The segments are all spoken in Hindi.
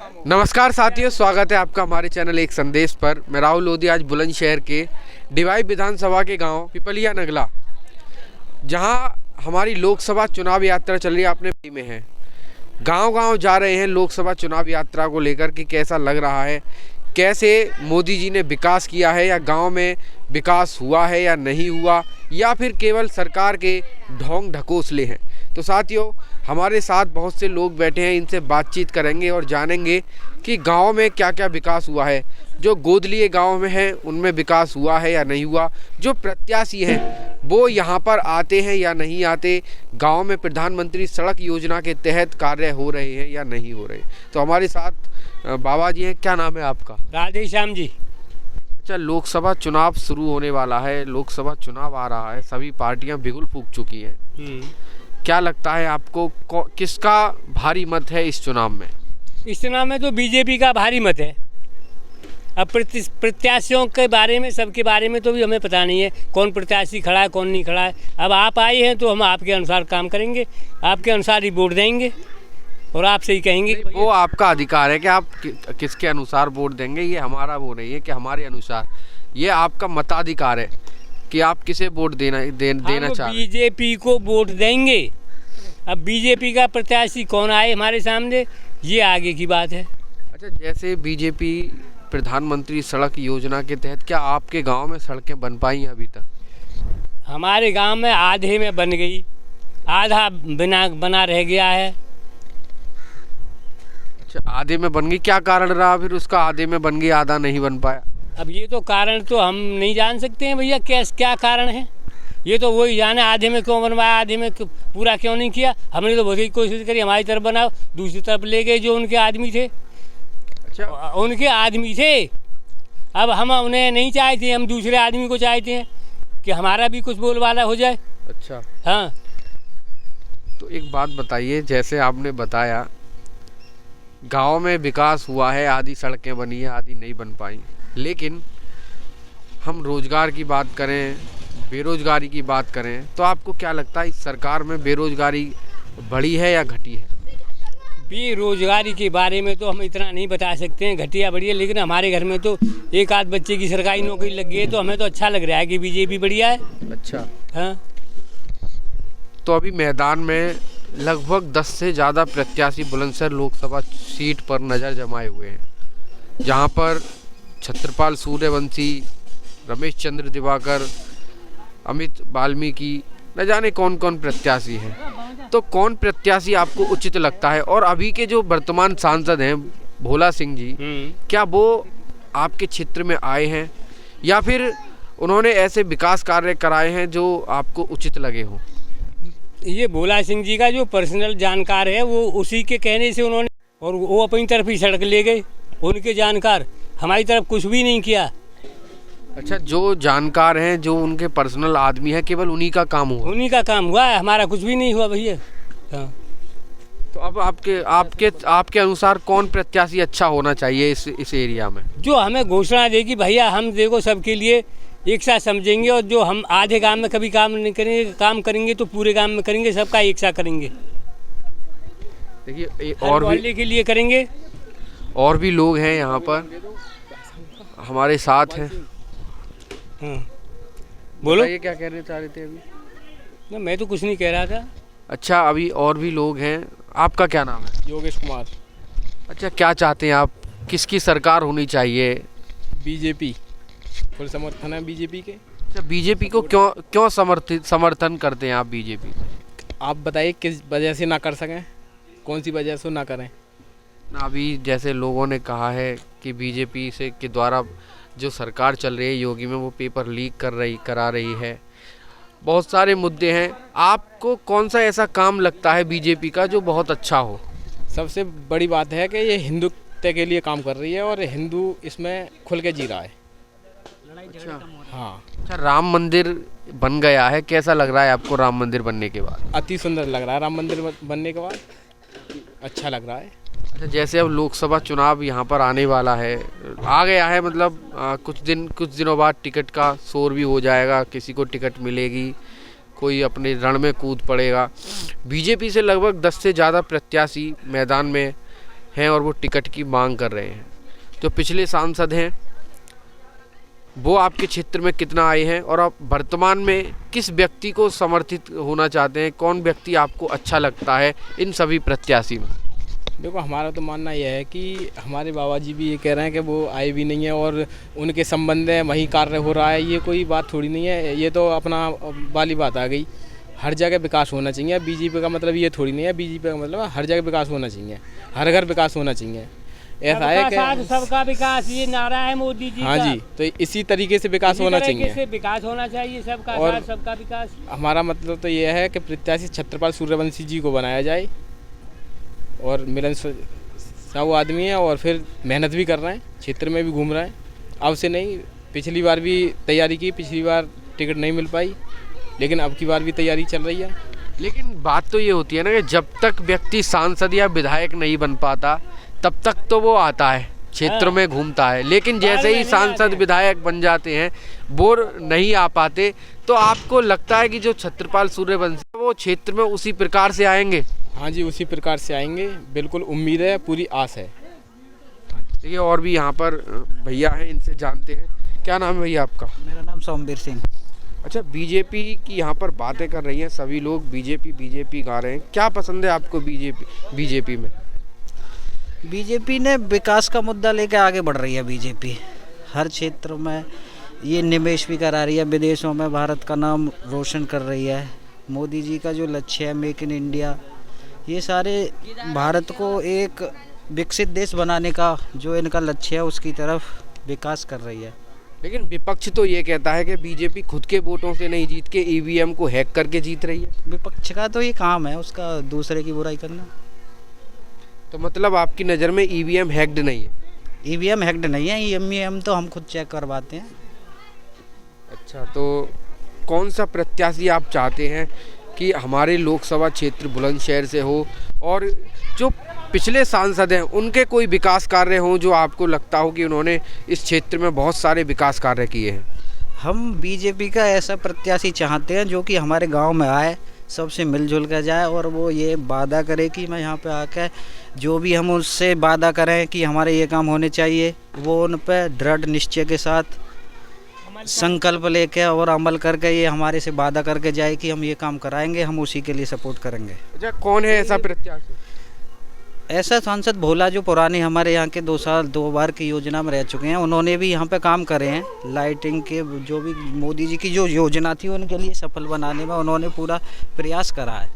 नमस्कार साथियों, स्वागत है आपका हमारे चैनल एक संदेश पर। मैं राहुल लोधी आज बुलंदशहर के डिवाई विधानसभा के गांव पिपलिया नगला, जहां हमारी लोकसभा चुनाव यात्रा चल रही है, अपने में है। गांव-गांव जा रहे हैं लोकसभा चुनाव यात्रा को लेकर कि कैसा लग रहा है, कैसे मोदी जी ने विकास किया है, या गांव में विकास हुआ है या नहीं हुआ, या फिर केवल सरकार के ढोंग ढकोसले हैं। तो साथियों, हमारे साथ बहुत से लोग बैठे हैं, इनसे बातचीत करेंगे और जानेंगे कि गांव में क्या क्या विकास हुआ है। जो गोदलिए गांव में हैं उनमें विकास हुआ है या नहीं हुआ, जो प्रत्याशी हैं वो यहां पर आते हैं या नहीं आते, गांव में प्रधानमंत्री सड़क योजना के तहत कार्य हो रहे हैं या नहीं हो रहे। तो हमारे साथ बाबा जी हैं। क्या नाम है आपका? राधे श्याम जी। अच्छा, लोकसभा चुनाव शुरू होने वाला है, लोकसभा चुनाव आ रहा है, सभी पार्टियां बिगुल फूंक चुकी हैं। क्या लगता है आपको, किसका भारी मत है इस चुनाव में? इस चुनाव में तो बीजेपी का भारी मत है। अब प्रत्याशियों के बारे में, सबके बारे में तो भी हमें पता नहीं है कौन प्रत्याशी खड़ा है कौन नहीं खड़ा है। अब आप आए हैं तो हम आपके अनुसार काम करेंगे, आपके अनुसार ही वोट देंगे और आपसे ही कहेंगे। वो आपका अधिकार है कि आप किसके अनुसार वोट देंगे, ये हमारा वो नहीं है कि हमारे अनुसार। ये आपका मताधिकार है कि आप किसे वोट देना चाह रहे हैं। बीजेपी को वोट देंगे। अब बीजेपी का प्रत्याशी कौन आए हमारे सामने, ये आगे की बात है। अच्छा, जैसे बीजेपी प्रधानमंत्री सड़क योजना के तहत क्या आपके गांव में सड़कें बन पाई हैं अभी तक? हमारे गांव में आधे में बन गई, आधा बना रह गया है। अच्छा, आधे में बन गई, क्या कारण रहा फिर उसका? आधे में बन गई, आधा नहीं बन पाया। अब ये तो कारण तो हम नहीं जान सकते हैं भैया, क्या कारण है। ये तो वही जाने आधे में क्यों बनवाया, आधे में पूरा क्यों नहीं किया। हमने तो बहुत कोशिश करी, हमारी तरफ बनाओ, दूसरी तरफ ले गए जो उनके आदमी थे। अच्छा, उनके आदमी थे, अब हम उन्हें नहीं चाहते, हम दूसरे आदमी को चाहते हैं कि हमारा भी कुछ बोलबाला हो जाए। अच्छा, हाँ। तो एक बात बताइए, जैसे आपने बताया गांव में विकास हुआ है, आधी सड़कें बनी है, आधी नहीं बन पाई, लेकिन हम रोजगार की बात करें, बेरोजगारी की बात करें, तो आपको क्या लगता है इस सरकार में बेरोजगारी बढ़ी है या घटी है? बेरोजगारी के बारे में तो हम इतना नहीं बता सकते हैं घटी या बढ़ी है, लेकिन हमारे घर में तो एक आध बच्चे की सरकारी नौकरी लग गई है, तो हमें तो अच्छा लग रहा है कि बीजेपी बढ़िया है। अच्छा, हाँ। तो अभी मैदान में लगभग 10 से ज़्यादा प्रत्याशी बुलंदशहर लोकसभा सीट पर नज़र जमाए हुए हैं, जहां पर छत्रपाल सूर्यवंशी, रमेश चंद्र दिवाकर, अमित वाल्मीकि, न जाने कौन कौन प्रत्याशी हैं। तो कौन प्रत्याशी आपको उचित लगता है? और अभी के जो वर्तमान सांसद हैं भोला सिंह जी, क्या वो आपके क्षेत्र में आए हैं या फिर उन्होंने ऐसे विकास कार्य कराए हैं जो आपको उचित लगे हों? ये भोला सिंह जी का जो पर्सनल जानकार है, वो उसी के कहने से उन्होंने, और वो अपनी तरफ ही सड़क ले गए। उनके जानकार, हमारी तरफ कुछ भी नहीं किया। अच्छा, जो जानकार हैं, जो उनके पर्सनल आदमी है, केवल उन्हीं का काम हुआ? उन्हीं का काम हुआ है, हमारा कुछ भी नहीं हुआ भैया। हाँ। तो अब आपके अनुसार कौन प्रत्याशी अच्छा होना चाहिए इस एरिया में? जो हमें घोषणा देगी भैया, हम देखो सबके लिए एक साथ समझेंगे, और जो हम आधे गांव में कभी काम नहीं करेंगे, काम करेंगे तो पूरे गांव में करेंगे, सबका एक साथ करेंगे। देखिए, और भी के लिए करेंगे। और भी लोग हैं यहाँ पर हमारे साथ हैं। हाँ, बोलो। ये क्या कहने चाह रहे थे अभी? ना, मैं तो कुछ नहीं कह रहा था। अच्छा, अभी और भी लोग हैं। आपका क्या नाम है? योगेश कुमार। अच्छा, क्या चाहते हैं आप, किसकी सरकार होनी चाहिए? बीजेपी, फुल समर्थन है बीजेपी के। अच्छा, बीजेपी को क्यों समर्थन करते हैं आप बीजेपी? आप बताइए किस वजह से ना कर सकें, कौन सी वजह से ना करें? ना, अभी जैसे लोगों ने कहा है कि बीजेपी से के द्वारा जो सरकार चल रही है योगी में, वो पेपर लीक करा रही है, बहुत सारे मुद्दे हैं। आपको कौन सा ऐसा काम लगता है बीजेपी का जो बहुत अच्छा हो? सबसे बड़ी बात है कि ये हिंदुत्व के लिए काम कर रही है और हिंदू इसमें खुल के जी रहा है। अच्छा, हाँ। अच्छा, राम मंदिर बन गया है, कैसा लग रहा है आपको राम मंदिर बनने के बाद? अति सुंदर लग रहा है राम मंदिर बनने के बाद, अच्छा लग रहा है। अच्छा, जैसे अब लोकसभा चुनाव यहाँ पर आने वाला है, आ गया है, मतलब कुछ दिनों बाद टिकट का शोर भी हो जाएगा, किसी को टिकट मिलेगी, कोई अपने रण में कूद पड़ेगा। बीजेपी से लगभग 10 से ज़्यादा प्रत्याशी मैदान में हैं और वो टिकट की मांग कर रहे हैं। जो पिछले सांसद हैं वो आपके क्षेत्र में कितना आए हैं और आप वर्तमान में किस व्यक्ति को समर्थित होना चाहते हैं, कौन व्यक्ति आपको अच्छा लगता है इन सभी प्रत्याशी में? देखो, हमारा तो मानना यह है कि हमारे बाबा जी भी ये कह रहे हैं कि वो आए भी नहीं है और उनके संबंध में वहीं कार्य हो रहा है। ये कोई बात थोड़ी नहीं है, ये तो अपना वाली बात आ गई। हर जगह विकास होना चाहिए। बीजेपी का मतलब ये थोड़ी नहीं है, बीजेपी का मतलब हर जगह विकास होना चाहिए, हर घर विकास होना चाहिए। ऐसा है कि सबका विकास, ये नारा है मोदी जी हाँ का। जी, तो इसी तरीके से विकास होना चाहिए। विकास होना चाहिए, सबका और साथ सबका विकास। हमारा मतलब तो ये है कि प्रत्याशी छत्रपाल सूर्यवंशी जी को बनाया जाए और मिलन साहू आदमी है और फिर मेहनत भी कर रहे हैं, क्षेत्र में भी घूम रहे हैं। अब से नहीं, पिछली बार भी तैयारी की, पिछली बार टिकट नहीं मिल पाई, लेकिन अब की बार भी तैयारी चल रही है। लेकिन बात तो ये होती है ना कि जब तक व्यक्ति सांसद या विधायक नहीं बन पाता तब तक तो वो आता है, क्षेत्र में घूमता है, लेकिन जैसे ही सांसद विधायक बन जाते हैं वो नहीं आ पाते। तो आपको लगता है कि जो छत्रपाल सूर्यवंशी वो क्षेत्र में उसी प्रकार से आएंगे? हाँ जी, उसी प्रकार से आएंगे, बिल्कुल उम्मीद है, पूरी आस है। देखिए और भी यहाँ पर भैया हैं, इनसे जानते हैं। क्या नाम है भैया आपका? मेरा नाम सोमवीर सिंह। अच्छा, बीजेपी की यहाँ पर बातें कर रही हैं सभी लोग, बीजेपी गा रहे हैं। क्या पसंद है आपको बीजेपी में? बीजेपी ने विकास का मुद्दा लेकर आगे बढ़ रही है। बीजेपी हर क्षेत्र में ये निवेश भी करा रही है, विदेशों में भारत का नाम रोशन कर रही है। मोदी जी का जो लक्ष्य है मेक इन इंडिया, ये सारे भारत को एक विकसित देश बनाने का जो इनका लक्ष्य है उसकी तरफ विकास कर रही है। लेकिन विपक्ष तो ये कहता है कि बीजेपी खुद के वोटों से नहीं जीत के ईवीएम को हैक करके जीत रही है। विपक्ष का तो ये काम है उसका, दूसरे की बुराई करना। तो मतलब आपकी नज़र में ईवीएम हैक्ड नहीं है? ईवीएम हैक्ड नहीं है, ईवीएम तो हम खुद चेक करवाते हैं। अच्छा, तो कौन सा प्रत्याशी आप चाहते हैं कि हमारे लोकसभा क्षेत्र बुलंदशहर से हो और जो पिछले सांसद हैं उनके कोई विकास कार्य हों जो आपको लगता हो कि उन्होंने इस क्षेत्र में बहुत सारे विकास कार्य किए हैं? हम बीजेपी का ऐसा प्रत्याशी चाहते हैं जो कि हमारे गांव में आए, सबसे मिलजुल कर जाए और वो ये वादा करे कि मैं यहाँ पे आकर जो भी हम उससे वादा करें कि हमारे ये काम होने चाहिए, वो उन पर दृढ़ निश्चय के साथ संकल्प लेके और अमल करके ये हमारे से वादा करके जाए कि हम ये काम कराएंगे, हम उसी के लिए सपोर्ट करेंगे। अच्छा, कौन है ऐसा प्रत्याशी? ऐसा सांसद भोला जो पुराने हमारे यहाँ के 2 बार की योजना में रह चुके हैं, उन्होंने भी यहाँ पे काम करे हैं। लाइटिंग के जो भी मोदी जी की जो योजना थी उनके लिए सफल बनाने में उन्होंने पूरा प्रयास करा है।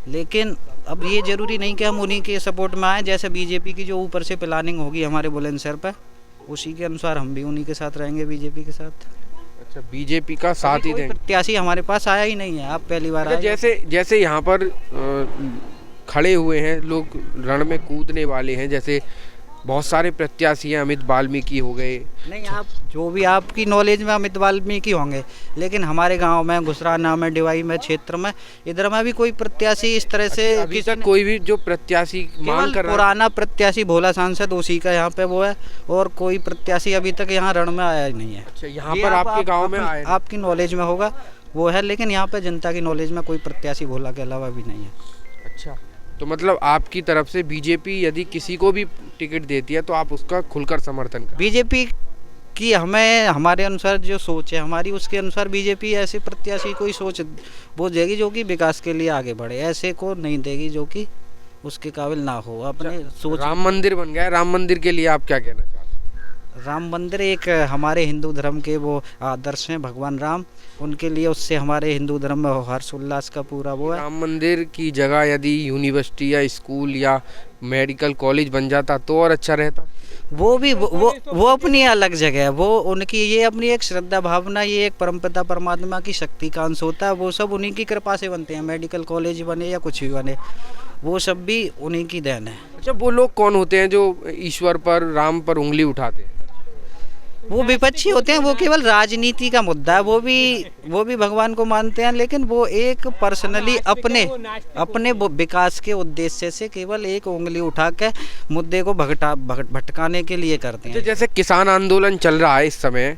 लेकिन अब ये ज़रूरी नहीं कि हम उन्हीं के सपोर्ट में आएँ। जैसे बीजेपी की जो ऊपर से प्लानिंग होगी हमारे बुलंदशहर पर, उसी के अनुसार हम भी उन्हीं के साथ रहेंगे, बीजेपी के साथ। अच्छा, बीजेपी का साथ ही देंगे? प्रत्याशी हमारे पास आया ही नहीं है, आप पहली बार आए। जैसे यहाँ पर खड़े हुए हैं लोग, रण में कूदने वाले हैं, जैसे बहुत सारे प्रत्याशी हैं, अमित वाल्मीकि हो गए। नहीं, आप जो भी आपकी नॉलेज में अमित वाल्मीकि होंगे, लेकिन हमारे गांव में, घुसराना में, डिवाई में, क्षेत्र में, इधर में भी कोई प्रत्याशी इस तरह से अभी तक कोई भी जो प्रत्याशी मांग कर रहा है? पुराना प्रत्याशी भोला सांसद उसी का यहाँ पे वो है, और कोई प्रत्याशी अभी तक यहाँ रण में आया ही नहीं है। अच्छा, यहाँ पर आपके गाँव में आए? आपकी नॉलेज में होगा वो है, लेकिन यहाँ पे जनता की नॉलेज में कोई प्रत्याशी भोला के अलावा भी नहीं है। अच्छा, तो मतलब आपकी तरफ से बीजेपी यदि किसी को भी टिकट देती है तो आप उसका खुलकर समर्थन करें? बीजेपी की हमें हमारे अनुसार जो सोच है हमारी, उसके अनुसार बीजेपी ऐसे प्रत्याशी कोई सोच वो देगी जो कि विकास के लिए आगे बढ़े, ऐसे को नहीं देगी जो कि उसके काबिल ना हो। अपने सोच। राम मंदिर बन गया, राम मंदिर के लिए आप क्या कहना चाहते हैं? राम मंदिर एक हमारे हिंदू धर्म के वो आदर्श हैं, भगवान राम, उनके लिए उससे हमारे हिंदू धर्म में हर्षोल्लास का पूरा वो है। राम मंदिर की जगह यदि यूनिवर्सिटी या स्कूल या मेडिकल कॉलेज बन जाता तो और अच्छा रहता। वो भी वो अपनी अलग जगह है, वो उनकी ये अपनी एक श्रद्धा भावना, ये एक परमपिता परमात्मा की शक्ति का अंश होता है। वो सब उन्हीं की कृपा से बनते हैं, मेडिकल कॉलेज बने या कुछ भी बने, वो सब भी उन्हीं की देन है। अच्छा, वो लोग कौन होते हैं जो ईश्वर पर, राम पर उंगली उठाते हैं? वो विपक्षी होते हैं, वो केवल राजनीति का मुद्दा है। वो भी भगवान को मानते हैं, लेकिन वो एक पर्सनली अपने विकास के उद्देश्य से केवल एक उंगली उठा के मुद्दे को भटकाने के लिए करते हैं। जैसे किसान आंदोलन चल रहा है इस समय,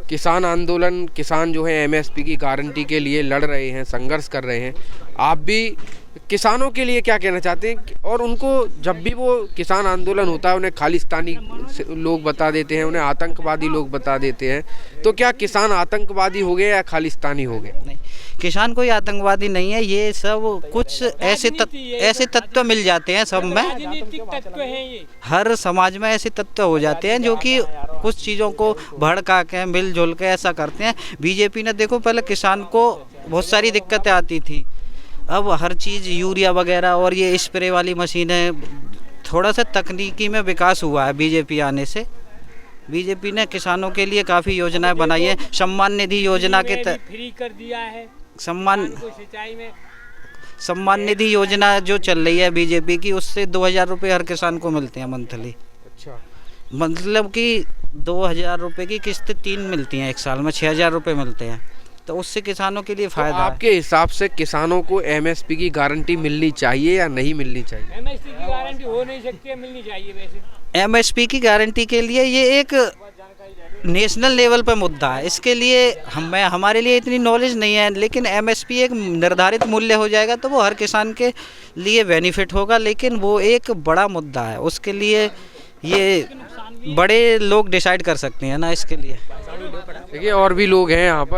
किसान आंदोलन, किसान जो है एमएसपी की गारंटी के लिए लड़ रहे हैं, संघर्ष कर रहे हैं। आप भी किसानों के लिए क्या कहना चाहते हैं? और उनको जब भी वो किसान आंदोलन होता है उन्हें खालिस्तानी लोग बता देते हैं, उन्हें आतंकवादी लोग बता देते हैं, तो क्या किसान आतंकवादी हो गए या खालिस्तानी हो गए? नहीं, किसान कोई आतंकवादी नहीं है। ये सब कुछ ऐसे तत्व मिल जाते हैं सब में, राजनीतिक तत्व हैं ये। हर समाज में ऐसे तत्व हो जाते हैं जो कि कुछ चीज़ों को भड़का के मिलजुल के ऐसा करते हैं। बीजेपी ने देखो पहले किसान को बहुत सारी दिक्कतें आती थी, अब हर चीज़ यूरिया वगैरह और ये स्प्रे वाली मशीनें, थोड़ा सा तकनीकी में विकास हुआ है बीजेपी आने से। बीजेपी ने किसानों के लिए काफ़ी योजनाएं बनाई है। सम्मान निधि योजना के फ्री कर दिया है सम्मान सिंचाई में। सम्मान निधि योजना जो चल रही है बीजेपी की, उससे 2000 रुपये हर किसान को मिलते हैं मंथली। अच्छा, मतलब कि 2000 रुपये की किस्त 3 मिलती हैं, एक साल में 6000 रुपये मिलते हैं, तो उससे किसानों के लिए तो फ़ायदा है। आपके हिसाब से किसानों को एमएसपी की गारंटी मिलनी चाहिए या नहीं मिलनी चाहिए? एमएसपी की गारंटी हो नहीं सकती है, मिलनी चाहिए वैसे। एमएसपी की गारंटी के लिए ये एक नेशनल लेवल पर मुद्दा है। इसके लिए हमारे लिए इतनी नॉलेज नहीं है, लेकिन एमएसपी एक निर्धारित मूल्य हो जाएगा तो वो हर किसान के लिए बेनिफिट होगा, लेकिन वो एक बड़ा मुद्दा है। उसके लिए ये बड़े लोग डिसाइड कर सकते हैं ना, इसके लिए। देखिए और भी लोग हैं यहाँ पर।